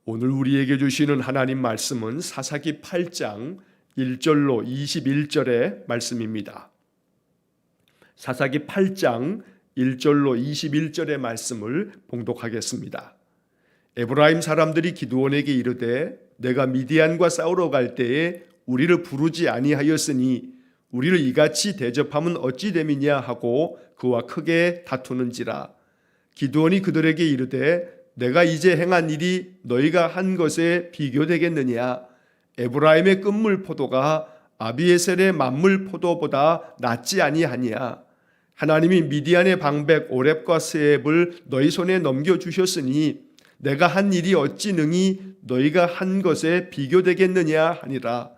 오늘 우리에게 주시는 하나님 말씀은 사사기 8장 1절로 21절의 말씀입니다. 사사기 8장 1절로 21절의 말씀을 봉독하겠습니다. 에브라임 사람들이 기드온에게 이르되 내가 미디안과 싸우러 갈 때에 우리를 부르지 아니하였으니 우리를 이같이 대접함은 어찌 됨이냐 하고 그와 크게 다투는지라. 기드온이 그들에게 이르되 내가 이제 행한 일이 너희가 한 것에 비교되겠느냐. 에브라임의 끝물 포도가 아비에셀의 만물 포도보다 낫지 아니하냐. 하나님이 미디안의 방백 오렙과 스앱을 너희 손에 넘겨주셨으니 내가 한 일이 어찌 능히 너희가 한 것에 비교되겠느냐 하니라.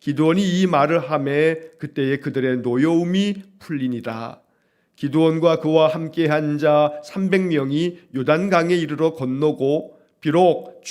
기드온이 이 말을 하매 그때에 그들의 노여움이 풀리니라. 기드온과 그와 함께한 자 300명이 요단강에 이르러 건너고 비록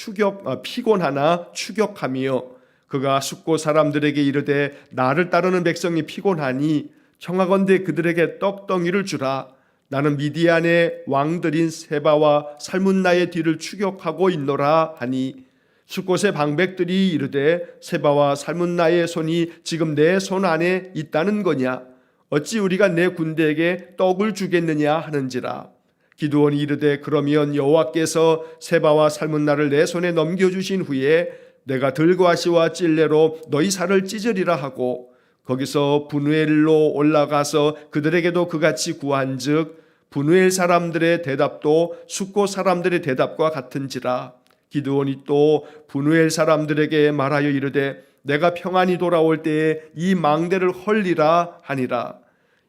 피곤하나 추격하며 그가 숙고 사람들에게 이르되 나를 따르는 백성이 피곤하니 청하건대 그들에게 떡덩이를 주라. 나는 미디안의 왕들인 세바와 살문나의 뒤를 추격하고 있노라 하니 숫곳의 방백들이 이르되 세바와 살문나의 손이 지금 내 손 안에 있다는 거냐. 어찌 우리가 내 군대에게 떡을 주겠느냐 하는지라. 기드온이 이르되 그러면 여호와께서 세바와 살문나를 내 손에 넘겨주신 후에 내가 들과시와 찔레로 너희 살을 찢으리라 하고 거기서 분우엘로 올라가서 그들에게도 그같이 구한즉 분우엘 사람들의 대답도 숫곳 사람들의 대답과 같은지라. 기드온이 또 분우엘 사람들에게 말하여 이르되 내가 평안히 돌아올 때에 이 망대를 헐리라 하니라.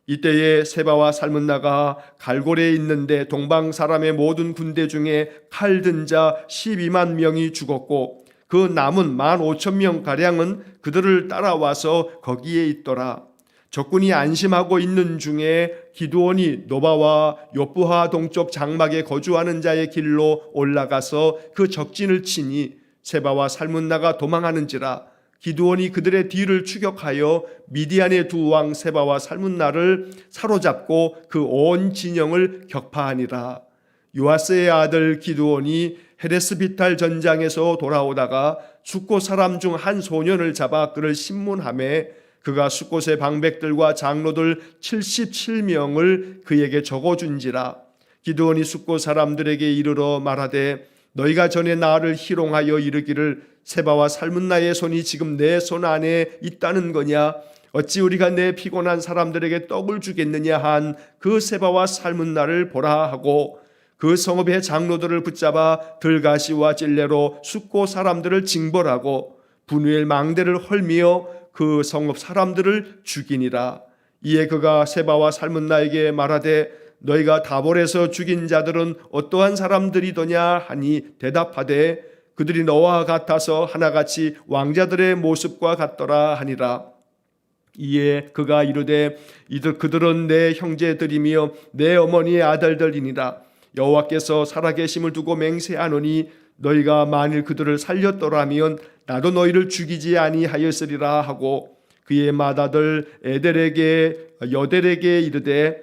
이때에 세바와 살문나가 갈골에 있는데 동방 사람의 모든 군대 중에 칼 든 자 12만 명이 죽었고 그 남은 15,000명 가량은 그들을 따라와서 거기에 있더라. 적군이 안심하고 있는 중에 기드온이 노바와 요프하 동쪽 장막에 거주하는 자의 길로 올라가서 그 적진을 치니 세바와 살문나가 도망하는지라. 기드온이 그들의 뒤를 추격하여 미디안의 두 왕 세바와 살문나를 사로잡고 그 온 진영을 격파하니라. 요아스의 아들 기드온이 헤레스비탈 전장에서 돌아오다가 숫곳 사람 중 한 소년을 잡아 그를 신문하매 그가 숫곳의 방백들과 장로들 77명을 그에게 적어준지라. 기드온이 숫곳 사람들에게 이르러 말하되 너희가 전에 나를 희롱하여 이르기를 세바와 살문나의 손이 지금 내 손 안에 있다는 거냐. 어찌 우리가 내 피곤한 사람들에게 떡을 주겠느냐 한 그 세바와 살문나를 보라 하고 그 성읍의 장로들을 붙잡아 들가시와 찔레로 숫곳 사람들을 징벌하고 분우엘 망대를 헐미어 그 성읍 사람들을 죽이니라. 이에 그가 세바와 살문나에게 말하되 너희가 다볼에서 죽인 자들은 어떠한 사람들이더냐 하니 대답하되 그들이 너와 같아서 하나같이 왕자들의 모습과 같더라 하니라. 이에 그가 이르되 그들은 내 형제들이며 내 어머니의 아들들이니라. 여호와께서 살아계심을 두고 맹세하노니 너희가 만일 그들을 살렸더라면 나도 너희를 죽이지 아니하였으리라 하고 그의 맏아들 여델에게 이르되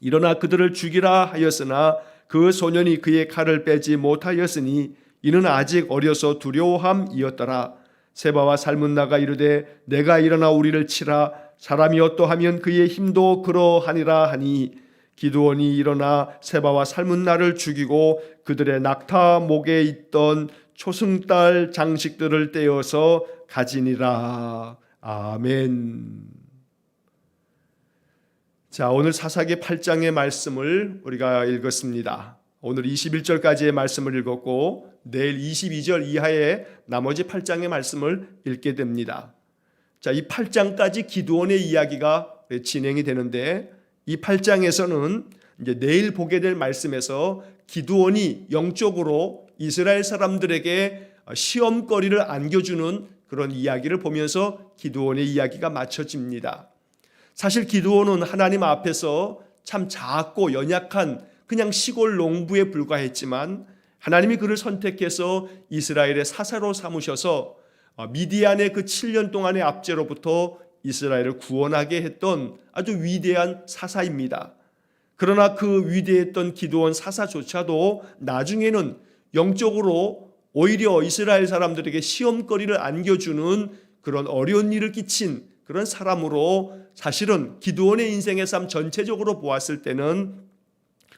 일어나 그들을 죽이라 하였으나 그 소년이 그의 칼을 빼지 못하였으니 이는 아직 어려서 두려워함이었더라. 세바와 살문나가 이르되 내가 일어나 우리를 치라. 사람이 어떠하면 그의 힘도 그러하니라 하니 기드온이 일어나 세바와 살문나를 죽이고 그들의 낙타 목에 있던 초승달 장식들을 떼어서 가지니라. 아멘. 자, 오늘 사사기 8장의 말씀을 우리가 읽었습니다. 오늘 21절까지의 말씀을 읽었고 내일 22절 이하의 나머지 8장의 말씀을 읽게 됩니다. 자, 이 8장까지 기드온의 이야기가 진행이 되는데 이 8장에서는 이제 내일 보게 될 말씀에서 기드온이 영적으로 이스라엘 사람들에게 시험거리를 안겨주는 그런 이야기를 보면서 기드온의 이야기가 맞춰집니다. 사실 기드온은 하나님 앞에서 참 작고 연약한 그냥 시골 농부에 불과했지만 하나님이 그를 선택해서 이스라엘의 사사로 삼으셔서 미디안의 그 7년 동안의 압제로부터 이스라엘을 구원하게 했던 아주 위대한 사사입니다. 그러나 그 위대했던 기드온 사사조차도 나중에는 영적으로 오히려 이스라엘 사람들에게 시험거리를 안겨주는 그런 어려운 일을 끼친 그런 사람으로 사실은 기드온의 인생의 삶 전체적으로 보았을 때는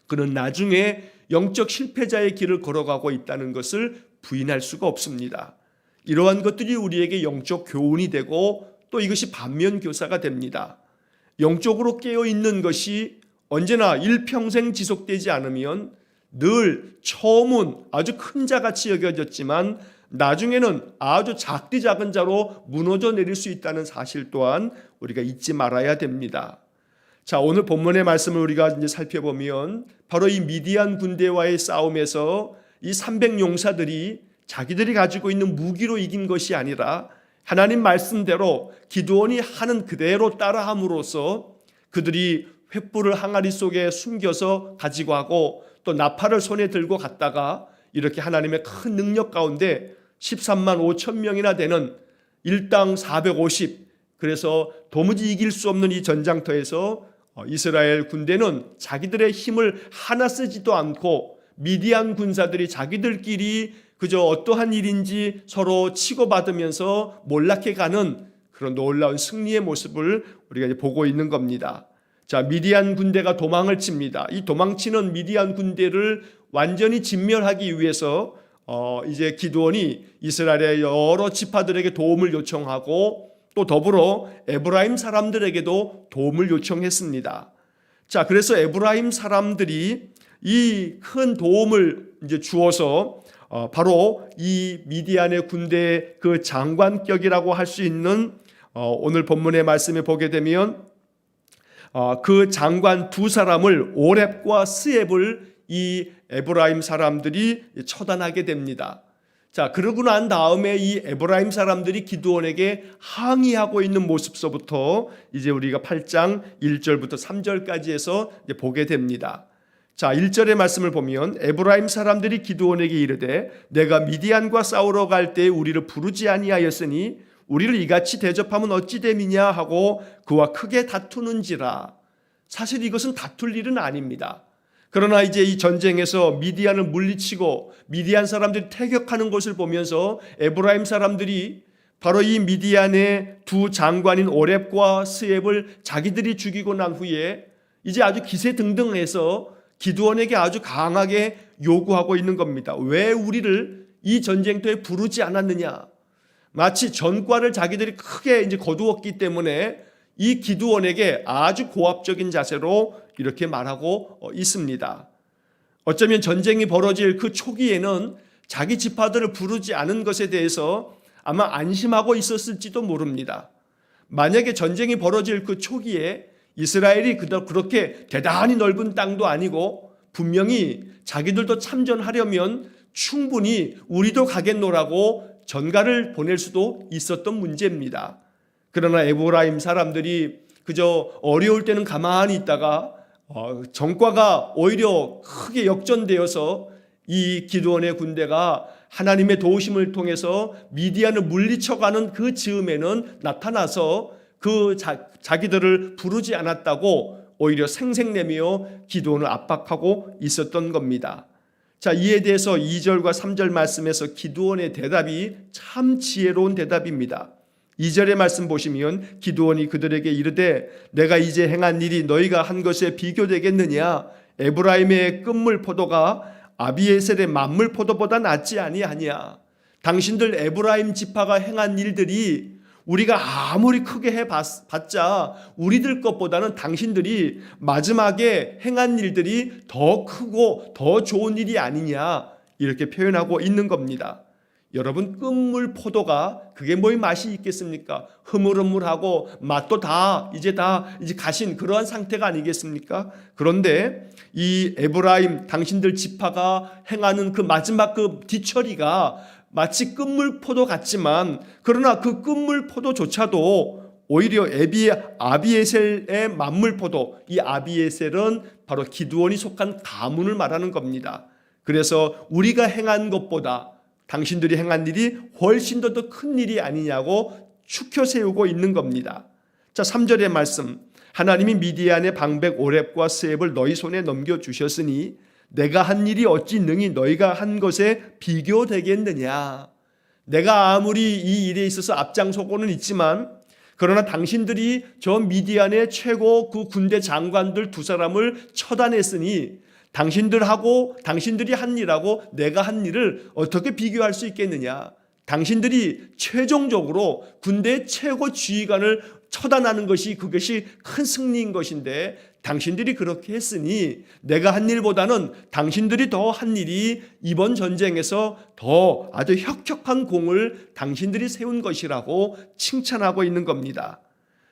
그는 나중에 영적 실패자의 길을 걸어가고 있다는 것을 부인할 수가 없습니다. 이러한 것들이 우리에게 영적 교훈이 되고 또 이것이 반면교사가 됩니다. 영적으로 깨어있는 것이 언제나 일평생 지속되지 않으면 늘 처음은 아주 큰 자같이 여겨졌지만 나중에는 아주 작디 작은 자로 무너져 내릴 수 있다는 사실 또한 우리가 잊지 말아야 됩니다. 자, 오늘 본문의 말씀을 우리가 이제 살펴보면 바로 이 미디안 군대와의 싸움에서 이 300용사들이 자기들이 가지고 있는 무기로 이긴 것이 아니라 하나님 말씀대로 기드온이 하는 그대로 따라함으로써 그들이 횃불을 항아리 속에 숨겨서 가지고 가고 또 나팔을 손에 들고 갔다가 이렇게 하나님의 큰 능력 가운데 13만 5천 명이나 되는 일당 450, 그래서 도무지 이길 수 없는 이 전장터에서 이스라엘 군대는 자기들의 힘을 하나 쓰지도 않고 미디안 군사들이 자기들끼리 그저 어떠한 일인지 서로 치고받으면서 몰락해가는 그런 놀라운 승리의 모습을 우리가 이제 보고 있는 겁니다. 자, 미디안 군대가 도망을 칩니다. 이 도망치는 미디안 군대를 완전히 진멸하기 위해서 이제 기드온이 이스라엘의 여러 지파들에게 도움을 요청하고 또 더불어 에브라임 사람들에게도 도움을 요청했습니다. 자, 그래서 에브라임 사람들이 이 큰 도움을 이제 주어서 바로 이 미디안의 군대의 그 장관격이라고 할 수 있는 오늘 본문의 말씀에 보게 되면 그 장관 두 사람을 오렙과 스앱을 이 에브라임 사람들이 처단하게 됩니다. 자, 그러고 난 다음에 이 에브라임 사람들이 기드온에게 항의하고 있는 모습서부터 이제 우리가 8장 1절부터 3절까지 해서 이제 보게 됩니다. 자, 1절의 말씀을 보면 에브라임 사람들이 기드온에게 이르되 내가 미디안과 싸우러 갈 때 우리를 부르지 아니하였으니 우리를 이같이 대접하면 어찌 됨이냐 하고 그와 크게 다투는지라. 사실 이것은 다툴 일은 아닙니다. 그러나 이제 이 전쟁에서 미디안을 물리치고 미디안 사람들이 퇴격하는 것을 보면서 에브라임 사람들이 바로 이 미디안의 두 장관인 오렙과 스앱을 자기들이 죽이고 난 후에 이제 아주 기세등등해서 기드온에게 아주 강하게 요구하고 있는 겁니다. 왜 우리를 이 전쟁터에 부르지 않았느냐? 마치 전과를 자기들이 크게 이제 거두었기 때문에 이 기드온에게 아주 고압적인 자세로 이렇게 말하고 있습니다. 어쩌면 전쟁이 벌어질 그 초기에는 자기 지파들을 부르지 않은 것에 대해서 아마 안심하고 있었을지도 모릅니다. 만약에 전쟁이 벌어질 그 초기에 이스라엘이 그렇게 대단히 넓은 땅도 아니고 분명히 자기들도 참전하려면 충분히 우리도 가겠노라고 전가를 보낼 수도 있었던 문제입니다. 그러나 에브라임 사람들이 그저 어려울 때는 가만히 있다가 전과가 오히려 크게 역전되어서 이 기드온의 군대가 하나님의 도우심을 통해서 미디안을 물리쳐가는 그 즈음에는 나타나서 그 자기들을 부르지 않았다고 오히려 생색내며 기드온을 압박하고 있었던 겁니다. 자, 이에 대해서 2절과 3절 말씀에서 기드온의 대답이 참 지혜로운 대답입니다. 2절의 말씀 보시면 기드온이 그들에게 이르되 내가 이제 행한 일이 너희가 한 것에 비교되겠느냐? 에브라임의 끝물 포도가 아비에셀의 만물 포도보다 낫지 아니하냐? 당신들 에브라임 지파가 행한 일들이 우리가 아무리 크게 해봤자 우리들 것보다는 당신들이 마지막에 행한 일들이 더 크고 더 좋은 일이 아니냐, 이렇게 표현하고 있는 겁니다. 여러분, 끝물 포도가 그게 뭐 맛이 있겠습니까? 흐물흐물하고 맛도 이제 가신 그러한 상태가 아니겠습니까? 그런데 이 에브라임 당신들 지파가 행하는 그 마지막 그 뒤처리가 마치 끝물 포도 같지만, 그러나 그 끝물 포도조차도 오히려 아비에셀의 만물 포도, 이 아비에셀은 바로 기드온이 속한 가문을 말하는 겁니다. 그래서 우리가 행한 것보다 당신들이 행한 일이 훨씬 더 큰 일이 아니냐고 추켜 세우고 있는 겁니다. 자, 3절의 말씀, 하나님이 미디안의 방백 오렙과 스앱을 너희 손에 넘겨주셨으니 내가 한 일이 어찌 능히 너희가 한 것에 비교되겠느냐. 내가 아무리 이 일에 있어서 앞장서고는 있지만 그러나 당신들이 저 미디안의 최고 그 군대 장관들 두 사람을 처단했으니 당신들이 한 일하고 내가 한 일을 어떻게 비교할 수 있겠느냐. 당신들이 최종적으로 군대 최고 지휘관을 처단하는 것이 그것이 큰 승리인 것인데 당신들이 그렇게 했으니 내가 한 일보다는 당신들이 더 한 일이 이번 전쟁에서 더 아주 혁혁한 공을 당신들이 세운 것이라고 칭찬하고 있는 겁니다.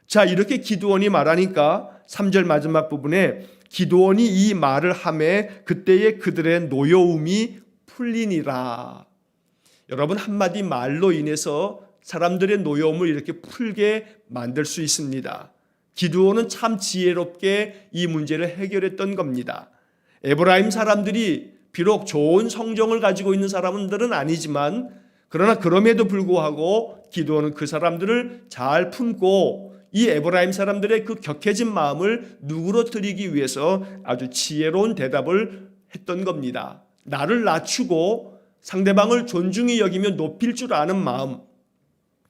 자, 이렇게 기드온이 말하니까 3절 마지막 부분에 기드온이 이 말을 하매 그때에 그들의 노여움이 풀리니라. 여러분, 한마디 말로 인해서 사람들의 노여움을 이렇게 풀게 만들 수 있습니다. 기드온은 참 지혜롭게 이 문제를 해결했던 겁니다. 에브라임 사람들이 비록 좋은 성정을 가지고 있는 사람들은 아니지만 그러나 그럼에도 불구하고 기드온은 그 사람들을 잘 품고 이 에브라임 사람들의 그 격해진 마음을 누그러뜨리기 위해서 아주 지혜로운 대답을 했던 겁니다. 나를 낮추고 상대방을 존중히 여기며 높일 줄 아는 마음,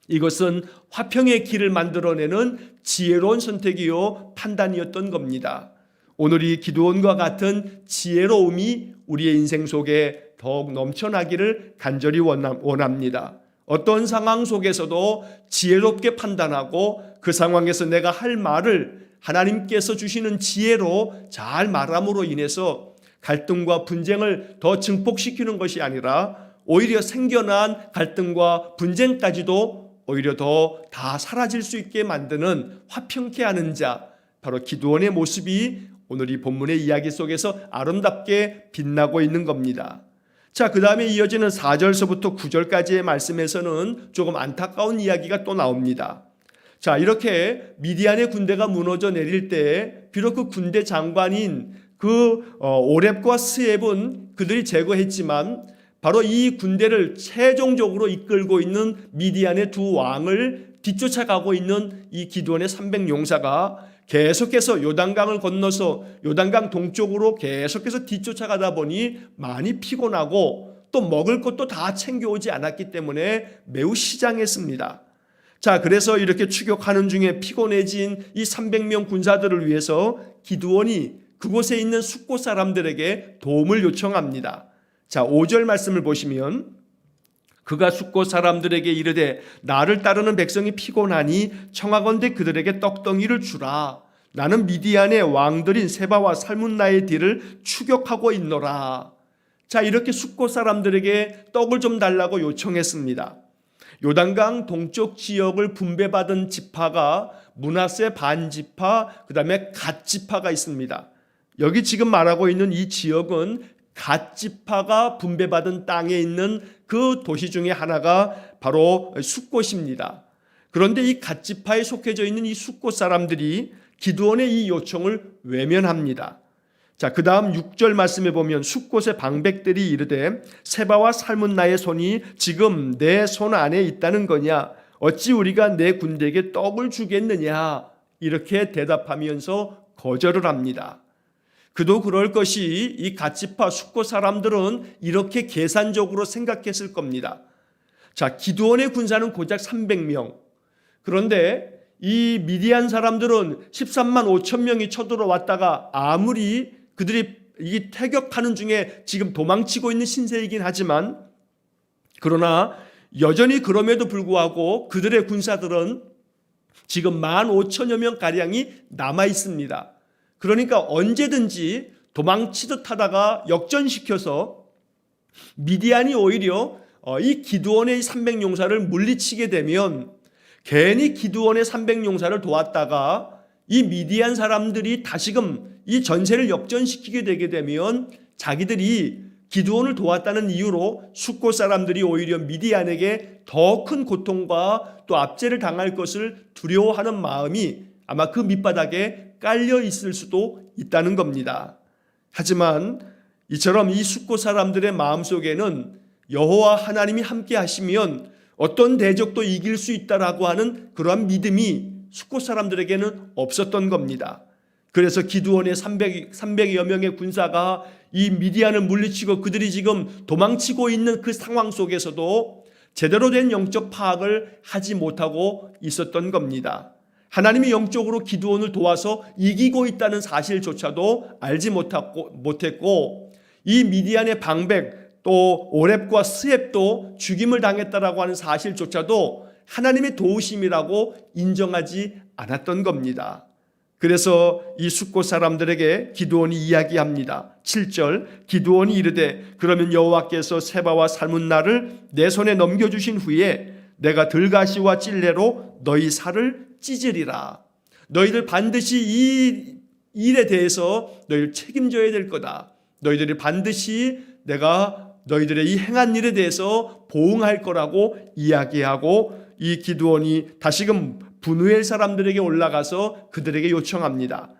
이것은 화평의 길을 만들어내는 지혜로운 선택이요 판단이었던 겁니다. 오늘 이 기드온과 같은 지혜로움이 우리의 인생 속에 더욱 넘쳐나기를 간절히 원합니다. 어떤 상황 속에서도 지혜롭게 판단하고 그 상황에서 내가 할 말을 하나님께서 주시는 지혜로 잘 말함으로 인해서 갈등과 분쟁을 더 증폭시키는 것이 아니라 오히려 생겨난 갈등과 분쟁까지도 오히려 더 다 사라질 수 있게 만드는 화평케 하는 자, 바로 기드온의 모습이 오늘 이 본문의 이야기 속에서 아름답게 빛나고 있는 겁니다. 자, 그 다음에 이어지는 4절서부터 9절까지의 말씀에서는 조금 안타까운 이야기가 또 나옵니다. 자, 이렇게 미디안의 군대가 무너져 내릴 때 비록 그 군대 장관인 오렙과 스앱은 그들이 제거했지만 바로 이 군대를 최종적으로 이끌고 있는 미디안의 두 왕을 뒤쫓아가고 있는 이 기드온의 300용사가 계속해서 요단강을 건너서 요단강 동쪽으로 계속해서 뒤쫓아가다 보니 많이 피곤하고 또 먹을 것도 다 챙겨오지 않았기 때문에 매우 시장했습니다. 자, 그래서 이렇게 추격하는 중에 피곤해진 이 300명 군사들을 위해서 기드온이 그곳에 있는 숫곳 사람들에게 도움을 요청합니다. 자, 5절 말씀을 보시면 그가 숫곳 사람들에게 이르되 나를 따르는 백성이 피곤하니 청하건대 그들에게 떡덩이를 주라. 나는 미디안의 왕들인 세바와 살문나의 뒤를 추격하고 있노라. 자, 이렇게 숫곳 사람들에게 떡을 좀 달라고 요청했습니다. 요단강 동쪽 지역을 분배받은 지파가 므낫세 반지파, 그 다음에 갓 지파가 있습니다. 여기 지금 말하고 있는 이 지역은 갓 지파가 분배받은 땅에 있는 그 도시 중에 하나가 바로 숫곳입니다. 그런데 이 갓 지파에 속해져 있는 이 숫곳 사람들이 기드온의 이 요청을 외면합니다. 자, 그 다음 6절 말씀에 보면 숫곳의 방백들이 이르되 세바와 살문나의 손이 지금 내 손 안에 있다는 거냐? 어찌 우리가 내 군대에게 떡을 주겠느냐? 이렇게 대답하면서 거절을 합니다. 그도 그럴 것이 이 갓지파 숫곳 사람들은 이렇게 계산적으로 생각했을 겁니다. 자, 기드온의 군사는 고작 300명. 그런데 이 미디안 사람들은 13만 5천 명이 쳐들어왔다가 아무리 그들이 이 태격하는 중에 지금 도망치고 있는 신세이긴 하지만 그러나 여전히 그럼에도 불구하고 그들의 군사들은 지금 15,000여 명가량이 남아 있습니다. 그러니까 언제든지 도망치듯 하다가 역전시켜서 미디안이 오히려 이 기드온의 300용사를 물리치게 되면 괜히 기드온의 300용사를 도왔다가 이 미디안 사람들이 다시금 이 전세를 역전시키게 되게 되면 자기들이 기드온을 도왔다는 이유로 숫곳 사람들이 오히려 미디안에게 더 큰 고통과 또 압제를 당할 것을 두려워하는 마음이 아마 그 밑바닥에 깔려 있을 수도 있다는 겁니다. 하지만 이처럼 이 숫곳 사람들의 마음속에는 여호와 하나님이 함께 하시면 어떤 대적도 이길 수 있다라고 하는 그러한 믿음이 숫곳 사람들에게는 없었던 겁니다. 그래서 기드온의 300여 명의 군사가 이 미디안을 물리치고 그들이 지금 도망치고 있는 그 상황 속에서도 제대로 된 영적 파악을 하지 못하고 있었던 겁니다. 하나님이 영적으로 기드온을 도와서 이기고 있다는 사실조차도 알지 못했고 이 미디안의 방백 또 오렙과 스앱도 죽임을 당했다라고 하는 사실조차도 하나님의 도우심이라고 인정하지 않았던 겁니다. 그래서 이 숫곳 사람들에게 기드온이 이야기합니다. 7절 기드온이 이르되 그러면 여호와께서 세바와 살문나를 내 손에 넘겨주신 후에 내가 들가시와 찔레로 너희 살을 찢으리라. 너희들 반드시 이 일에 대해서 너희를 책임져야 될 거다. 너희들이 반드시 내가 너희들의 이 행한 일에 대해서 보응할 거라고 이야기하고 이 기드온이 다시금 분우엘 사람들에게 올라가서 그들에게 요청합니다.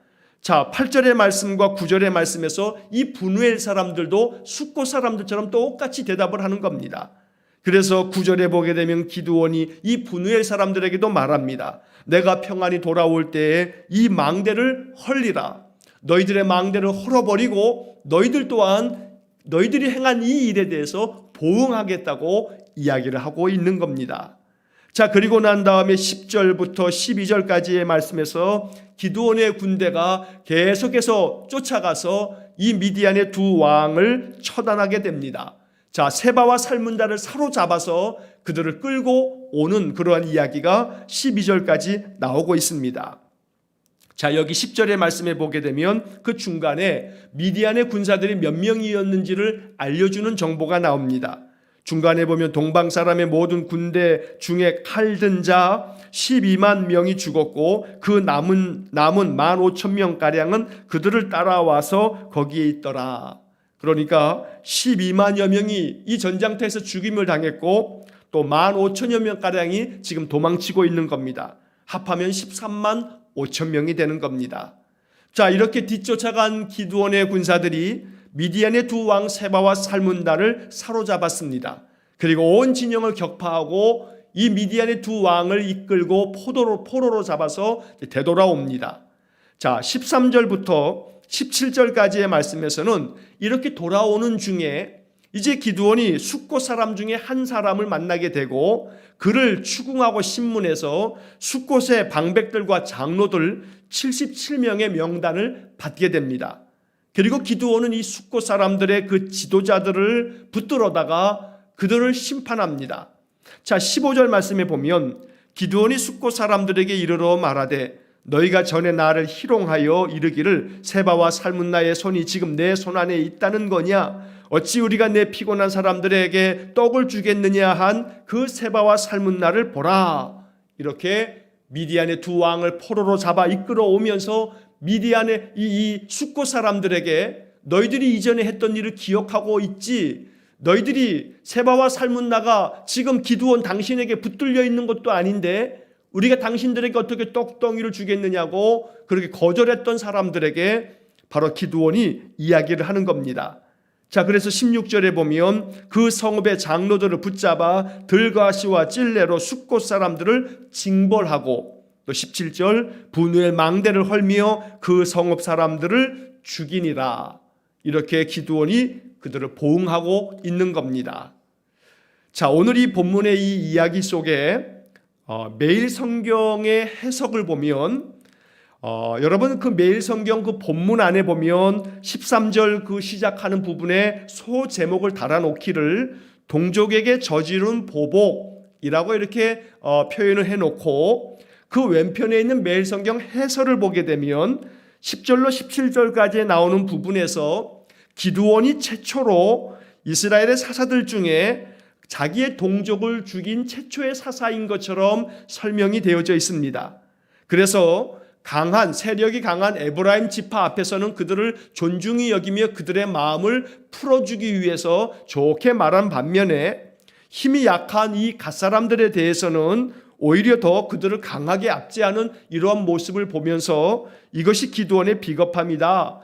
자, 8절의 말씀과 9절의 말씀에서 이 분우엘 사람들도 숫곳 사람들처럼 똑같이 대답을 하는 겁니다. 그래서 9절에 보게 되면 기드온이 이 분우엘 사람들에게도 말합니다. 내가 평안히 돌아올 때에 이 망대를 헐리라. 너희들의 망대를 헐어버리고 너희들 또한 너희들이 행한 이 일에 대해서 보응하겠다고 이야기를 하고 있는 겁니다. 자, 그리고 난 다음에 10절부터 12절까지의 말씀에서 기드온의 군대가 계속해서 쫓아가서 이 미디안의 두 왕을 처단하게 됩니다. 자, 세바와 살문다를 사로잡아서 그들을 끌고 오는 그러한 이야기가 12절까지 나오고 있습니다. 자, 여기 10절의 말씀에 보게 되면 그 중간에 미디안의 군사들이 몇 명이었는지를 알려주는 정보가 나옵니다. 중간에 보면 동방 사람의 모든 군대 중에 칼 든 자 12만 명이 죽었고 그 남은 15,000명가량은 그들을 따라와서 거기에 있더라. 그러니까 12만여 명이 이 전장터에서 죽임을 당했고 또 15,000여 명가량이 지금 도망치고 있는 겁니다. 합하면 13만 5천 명이 되는 겁니다. 자, 이렇게 뒤쫓아간 기드온의 군사들이 미디안의 두 왕 세바와 살문다를 사로잡았습니다. 그리고 온 진영을 격파하고 이 미디안의 두 왕을 이끌고 포로로 잡아서 되돌아옵니다. 자, 13절부터 17절까지의 말씀에서는 이렇게 돌아오는 중에 이제 기드온이 숫곳 사람 중에 한 사람을 만나게 되고 그를 추궁하고 신문해서 숫곳의 방백들과 장로들 77명의 명단을 받게 됩니다. 그리고 기드온은 이 숫곳 사람들의 그 지도자들을 붙들어다가 그들을 심판합니다. 자, 15절 말씀에 보면 기드온이 숫곳 사람들에게 이르러 말하되 너희가 전에 나를 희롱하여 이르기를 세바와 살문나의 손이 지금 내 손 안에 있다는 거냐? 어찌 우리가 내 피곤한 사람들에게 떡을 주겠느냐 한 그 세바와 살문나를 보라. 이렇게 미디안의 두 왕을 포로로 잡아 이끌어 오면서 미디안의 이 숫곳 사람들에게 너희들이 이전에 했던 일을 기억하고 있지? 너희들이 세바와 살문나가 지금 기드온 당신에게 붙들려 있는 것도 아닌데 우리가 당신들에게 어떻게 떡덩이를 주겠느냐고 그렇게 거절했던 사람들에게 바로 기드온이 이야기를 하는 겁니다. 자, 그래서 16절에 보면 그 성읍의 장로들을 붙잡아 들가시와 찔레로 숫곳 사람들을 징벌하고 또 17절 분우엘 망대를 헐며 그 성읍 사람들을 죽이니라. 이렇게 기드온이 그들을 보응하고 있는 겁니다. 자, 오늘 이 본문의 이 이야기 속에 매일 성경의 해석을 보면 여러분 그 매일 성경 그 본문 안에 보면 13절 그 시작하는 부분에 소 제목을 달아놓기를 동족에게 저지른 보복이라고 이렇게 표현을 해놓고 그 왼편에 있는 매일 성경 해설을 보게 되면 10절로 17절까지 나오는 부분에서 기드온이 최초로 이스라엘의 사사들 중에 자기의 동족을 죽인 최초의 사사인 것처럼 설명이 되어져 있습니다. 그래서 세력이 강한 에브라임 지파 앞에서는 그들을 존중히 여기며 그들의 마음을 풀어주기 위해서 좋게 말한 반면에 힘이 약한 이 갓사람들에 대해서는 오히려 더 그들을 강하게 압제하는 이러한 모습을 보면서 이것이 기드온의 비겁함이다.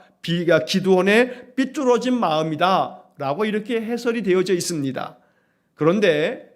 기드온의 삐뚤어진 마음이다. 라고 이렇게 해설이 되어져 있습니다. 그런데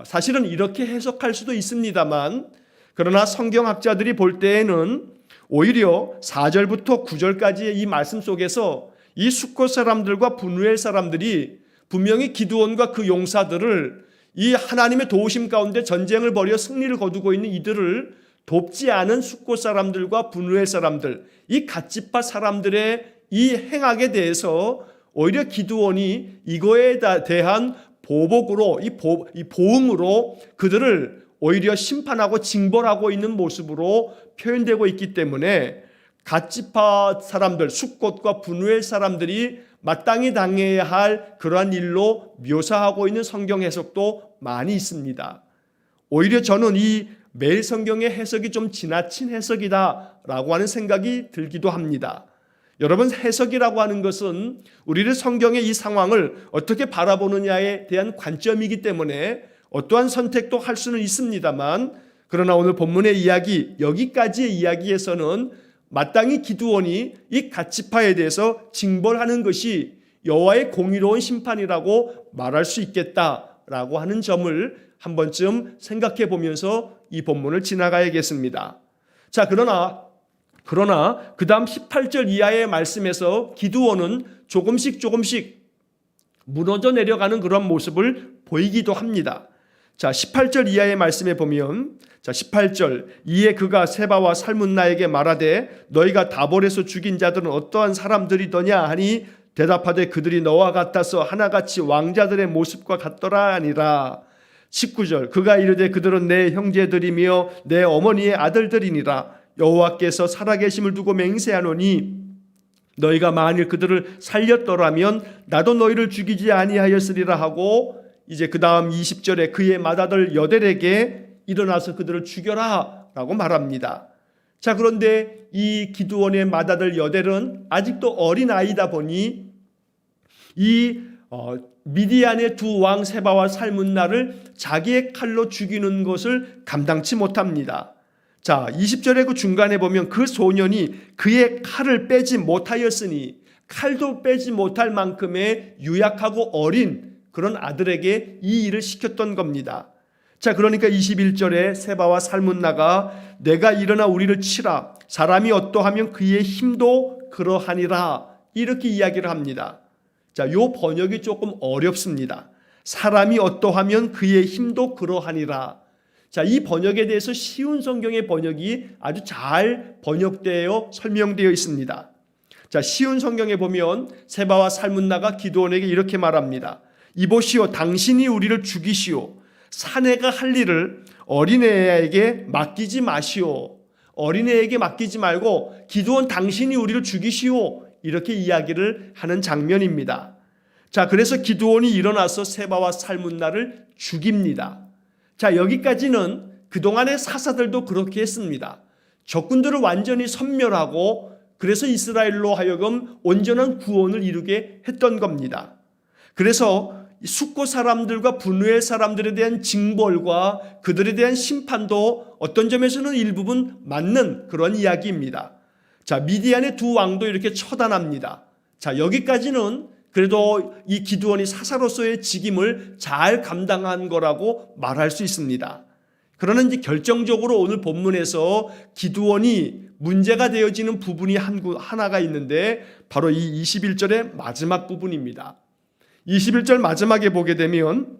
사실은 이렇게 해석할 수도 있습니다만 그러나 성경학자들이 볼 때에는 오히려 4절부터 9절까지의 이 말씀 속에서 이 숫곳 사람들과 분우엘 사람들이 분명히 기드온과 그 용사들을 이 하나님의 도우심 가운데 전쟁을 벌여 승리를 거두고 있는 이들을 돕지 않은 숫곳 사람들과 분우엘 사람들, 이 갓지파 사람들의 이 행악에 대해서 오히려 기드온이 이거에 대한 보복으로, 이 보응으로 그들을 오히려 심판하고 징벌하고 있는 모습으로 표현되고 있기 때문에 갓지파 사람들, 숫곳과 분우엘 사람들이 마땅히 당해야 할 그러한 일로 묘사하고 있는 성경 해석도 많이 있습니다. 오히려 저는 이 매일 성경의 해석이 좀 지나친 해석이다라고 하는 생각이 들기도 합니다. 여러분, 해석이라고 하는 것은 우리를 성경의 이 상황을 어떻게 바라보느냐에 대한 관점이기 때문에 어떠한 선택도 할 수는 있습니다만, 그러나 오늘 본문의 이야기, 여기까지의 이야기에서는 마땅히 기드온이 이 갓지파에 대해서 징벌하는 것이 여호와의 공의로운 심판이라고 말할 수 있겠다라고 하는 점을 한 번쯤 생각해 보면서 이 본문을 지나가야겠습니다. 자, 그러나 그 다음 18절 이하의 말씀에서 기드온은 조금씩 무너져 내려가는 그런 모습을 보이기도 합니다. 자, 18절 이하의 말씀에 보면, 자, 18절, 이에 그가 세바와 살문나에게 말하되 너희가 다볼에서 죽인 자들은 어떠한 사람들이더냐 하니 대답하되 그들이 너와 같아서 하나같이 왕자들의 모습과 같더라 하니라. 19절, 그가 이르되 그들은 내 형제들이며 내 어머니의 아들들이니라. 여호와께서 살아계심을 두고 맹세하노니 너희가 만일 그들을 살렸더라면 나도 너희를 죽이지 아니하였으리라 하고, 이제 그 다음 20절에 그의 맏아들 여델에게 일어나서 그들을 죽여라 라고 말합니다. 자, 그런데 이 기드온의 맏아들 여델은 아직도 어린아이다 보니 이 미디안의 두 왕 세바와 살문나를 자기의 칼로 죽이는 것을 감당치 못합니다. 자, 20절의 그 중간에 보면 그 소년이 그의 칼을 빼지 못하였으니, 칼도 빼지 못할 만큼의 유약하고 어린 그런 아들에게 이 일을 시켰던 겁니다. 자, 그러니까 21절에 세바와 살문나가 내가 일어나 우리를 치라, 사람이 어떠하면 그의 힘도 그러하니라, 이렇게 이야기를 합니다. 자, 요 번역이 조금 어렵습니다. 사람이 어떠하면 그의 힘도 그러하니라. 자, 이 번역에 대해서 쉬운 성경의 번역이 아주 잘 번역되어 설명되어 있습니다. 자, 쉬운 성경에 보면 세바와 살문나가 기드온에게 이렇게 말합니다. 이보시오, 당신이 우리를 죽이시오. 사내가 할 일을 어린애에게 맡기지 마시오. 어린애에게 맡기지 말고 기드온 당신이 우리를 죽이시오. 이렇게 이야기를 하는 장면입니다. 자, 그래서 기드온이 일어나서 세바와 살문나를 죽입니다. 자, 여기까지는 그동안의 사사들도 그렇게 했습니다. 적군들을 완전히 섬멸하고 그래서 이스라엘로 하여금 온전한 구원을 이루게 했던 겁니다. 그래서 숫곳 사람들과 분우엘 사람들에 대한 징벌과 그들에 대한 심판도 어떤 점에서는 일부분 맞는 그런 이야기입니다. 자, 미디안의 두 왕도 이렇게 처단합니다. 자, 여기까지는 그래도 이 기드온이 사사로서의 직임을 잘 감당한 거라고 말할 수 있습니다. 그러나 이제 결정적으로 오늘 본문에서 기드온이 문제가 되어지는 부분이 하나가 있는데 바로 이 21절의 마지막 부분입니다. 21절 마지막에 보게 되면,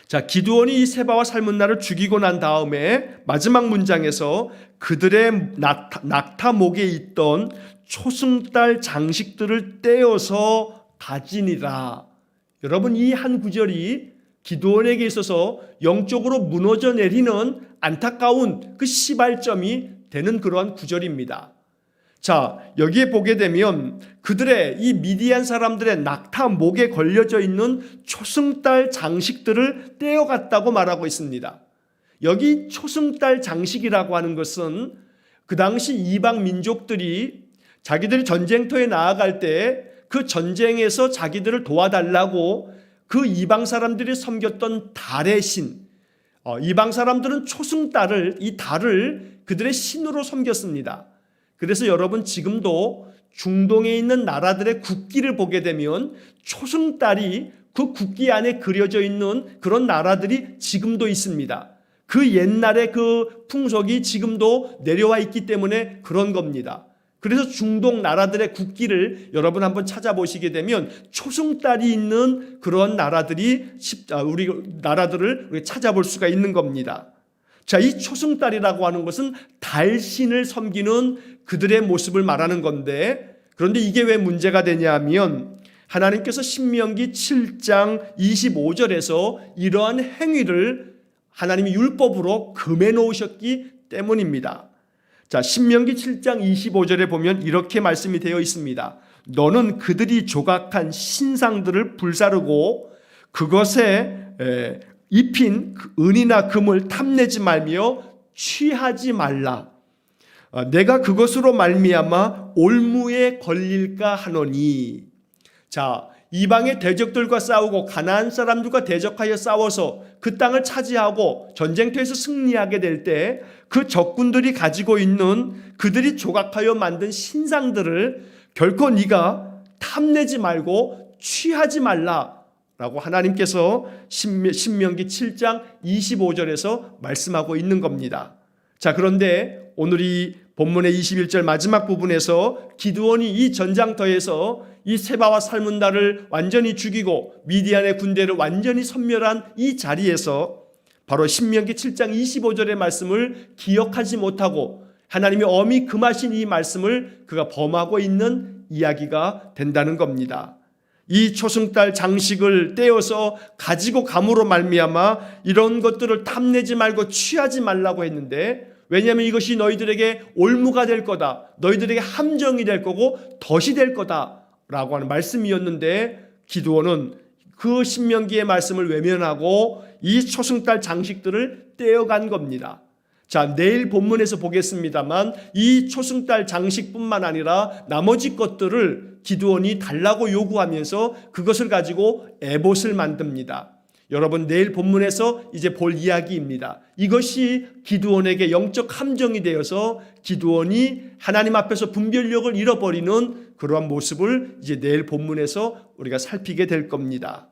자, 기드온이 이 세바와 살문나를 죽이고 난 다음에 마지막 문장에서 그들의 낙타 목에 있던 초승달 장식들을 떼어서 가지니라. 여러분, 이 한 구절이 기드온에게 있어서 영적으로 무너져 내리는 안타까운 그 시발점이 되는 그러한 구절입니다. 자, 여기에 보게 되면 그들의 이 미디안 사람들의 낙타 목에 걸려져 있는 초승달 장식들을 떼어갔다고 말하고 있습니다. 여기 초승달 장식이라고 하는 것은 그 당시 이방 민족들이 자기들이 전쟁터에 나아갈 때 그 전쟁에서 자기들을 도와달라고 그 이방 사람들이 섬겼던 달의 신, 이방 사람들은 초승달을, 이 달을 그들의 신으로 섬겼습니다. 그래서 여러분, 지금도 중동에 있는 나라들의 국기를 보게 되면 초승달이 그 국기 안에 그려져 있는 그런 나라들이 지금도 있습니다. 그 옛날의 그 풍속이 지금도 내려와 있기 때문에 그런 겁니다. 그래서 중동 나라들의 국기를 여러분 한번 찾아보시게 되면 초승달이 있는 그런 나라들을 우리 찾아볼 수가 있는 겁니다. 자, 이 초승달이라고 하는 것은 달신을 섬기는 그들의 모습을 말하는 건데, 그런데 이게 왜 문제가 되냐면 하나님께서 신명기 7장 25절에서 이러한 행위를 하나님이 율법으로 금해 놓으셨기 때문입니다. 자, 신명기 7장 25절에 보면 이렇게 말씀이 되어 있습니다. 너는 그들이 조각한 신상들을 불사르고 그것에 입힌 은이나 금을 탐내지 말며 취하지 말라. 내가 그것으로 말미암아 올무에 걸릴까 하노니. 자, 이방의 대적들과 싸우고 가나안 사람들과 대적하여 싸워서 그 땅을 차지하고 전쟁터에서 승리하게 될 때 그 적군들이 가지고 있는 그들이 조각하여 만든 신상들을 결코 네가 탐내지 말고 취하지 말라라고 하나님께서 신명기 7장 25절에서 말씀하고 있는 겁니다. 자, 그런데 오늘 이 본문의 21절 마지막 부분에서 기드온이 이 전장터에서 이 세바와 살문다를 완전히 죽이고 미디안의 군대를 완전히 섬멸한 이 자리에서 바로 신명기 7장 25절의 말씀을 기억하지 못하고 하나님이 엄히 금하신 이 말씀을 그가 범하고 있는 이야기가 된다는 겁니다. 이 초승달 장식을 떼어서 가지고 감으로 말미암아 이런 것들을 탐내지 말고 취하지 말라고 했는데, 왜냐하면 이것이 너희들에게 올무가 될 거다, 너희들에게 함정이 될 거고 덫이 될 거다라고 하는 말씀이었는데, 기드온은 그 신명기의 말씀을 외면하고 이 초승달 장식들을 떼어간 겁니다. 자, 내일 본문에서 보겠습니다만 이 초승달 장식뿐만 아니라 나머지 것들을 기드온이 달라고 요구하면서 그것을 가지고 에봇을 만듭니다. 여러분, 내일 본문에서 이제 볼 이야기입니다. 이것이 기드온에게 영적 함정이 되어서 기드온이 하나님 앞에서 분별력을 잃어버리는 그러한 모습을 이제 내일 본문에서 우리가 살피게 될 겁니다.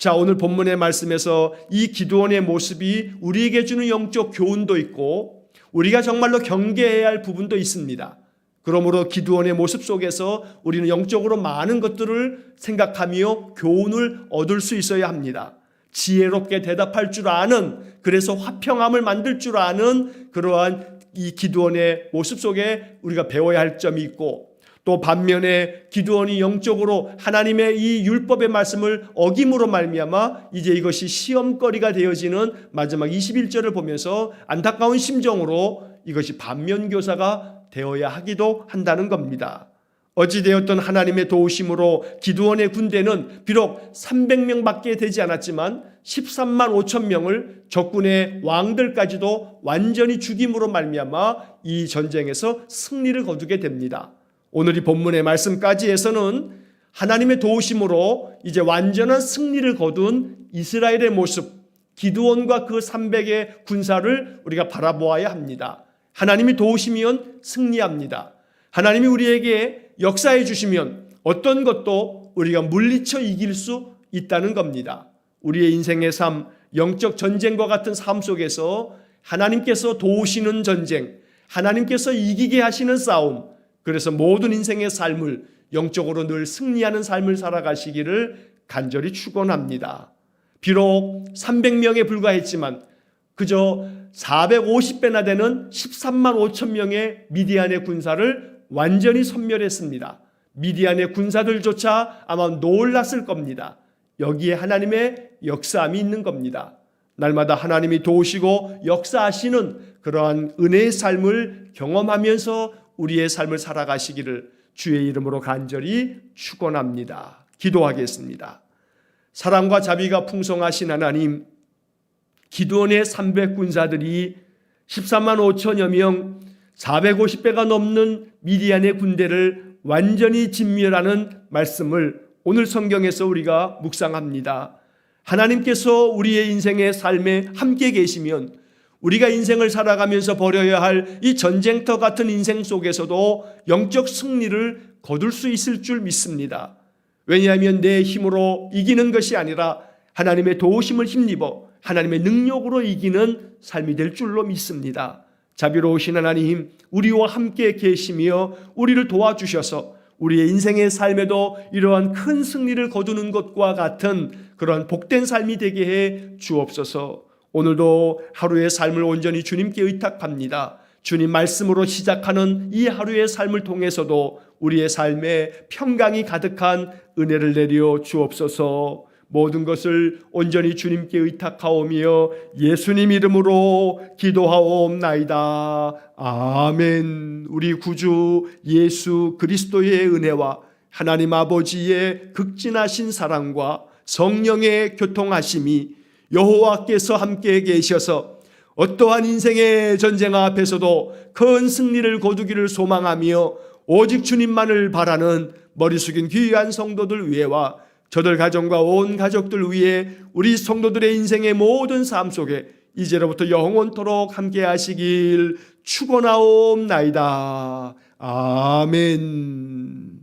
자, 오늘 본문의 말씀에서 이 기드온의 모습이 우리에게 주는 영적 교훈도 있고 우리가 정말로 경계해야 할 부분도 있습니다. 그러므로 기드온의 모습 속에서 우리는 영적으로 많은 것들을 생각하며 교훈을 얻을 수 있어야 합니다. 지혜롭게 대답할 줄 아는, 그래서 화평함을 만들 줄 아는 그러한 이 기드온의 모습 속에 우리가 배워야 할 점이 있고, 또 반면에 기드온이 영적으로 하나님의 이 율법의 말씀을 어김으로 말미암아 이제 이것이 시험거리가 되어지는 마지막 21절을 보면서 안타까운 심정으로 이것이 반면교사가 되어야 하기도 한다는 겁니다. 어찌되었든 하나님의 도우심으로 기드온의 군대는 비록 300명밖에 되지 않았지만 13만 5천 명을 적군의 왕들까지도 완전히 죽임으로 말미암아 이 전쟁에서 승리를 거두게 됩니다. 오늘 이 본문의 말씀까지에서는 하나님의 도우심으로 이제 완전한 승리를 거둔 이스라엘의 모습, 기드온과 그 300의 군사를 우리가 바라보아야 합니다. 하나님이 도우시면 승리합니다. 하나님이 우리에게 역사해 주시면 어떤 것도 우리가 물리쳐 이길 수 있다는 겁니다. 우리의 인생의 삶, 영적 전쟁과 같은 삶 속에서 하나님께서 도우시는 전쟁, 하나님께서 이기게 하시는 싸움, 그래서 모든 인생의 삶을 영적으로 늘 승리하는 삶을 살아가시기를 간절히 축원합니다. 비록 300명에 불과했지만 그저 450배나 되는 13만 5천 명의 미디안의 군사를 완전히 섬멸했습니다. 미디안의 군사들조차 아마 놀랐을 겁니다. 여기에 하나님의 역사함이 있는 겁니다. 날마다 하나님이 도우시고 역사하시는 그러한 은혜의 삶을 경험하면서 우리의 삶을 살아가시기를 주의 이름으로 간절히 축원합니다. 기도하겠습니다. 사랑과 자비가 풍성하신 하나님, 기드온의 300군사들이 13만 5천여 명, 450배가 넘는 미디안의 군대를 완전히 진멸하는 말씀을 오늘 성경에서 우리가 묵상합니다. 하나님께서 우리의 인생의 삶에 함께 계시면 우리가 인생을 살아가면서 벌여야 할 이 전쟁터 같은 인생 속에서도 영적 승리를 거둘 수 있을 줄 믿습니다. 왜냐하면 내 힘으로 이기는 것이 아니라 하나님의 도우심을 힘입어 하나님의 능력으로 이기는 삶이 될 줄로 믿습니다. 자비로우신 하나님, 우리와 함께 계시며 우리를 도와주셔서 우리의 인생의 삶에도 이러한 큰 승리를 거두는 것과 같은 그러한 복된 삶이 되게 해 주옵소서. 오늘도 하루의 삶을 온전히 주님께 의탁합니다. 주님 말씀으로 시작하는 이 하루의 삶을 통해서도 우리의 삶에 평강이 가득한 은혜를 내려 주옵소서. 모든 것을 온전히 주님께 의탁하오며 예수님 이름으로 기도하옵나이다. 아멘. 우리 구주 예수 그리스도의 은혜와 하나님 아버지의 극진하신 사랑과 성령의 교통하심이 여호와께서 함께 계셔서 어떠한 인생의 전쟁 앞에서도 큰 승리를 거두기를 소망하며 오직 주님만을 바라는 머리 숙인 귀한 성도들 위에와 저들 가정과 온 가족들 위해 우리 성도들의 인생의 모든 삶 속에 이제로부터 영원토록 함께 하시길 축원하옵나이다. 아멘.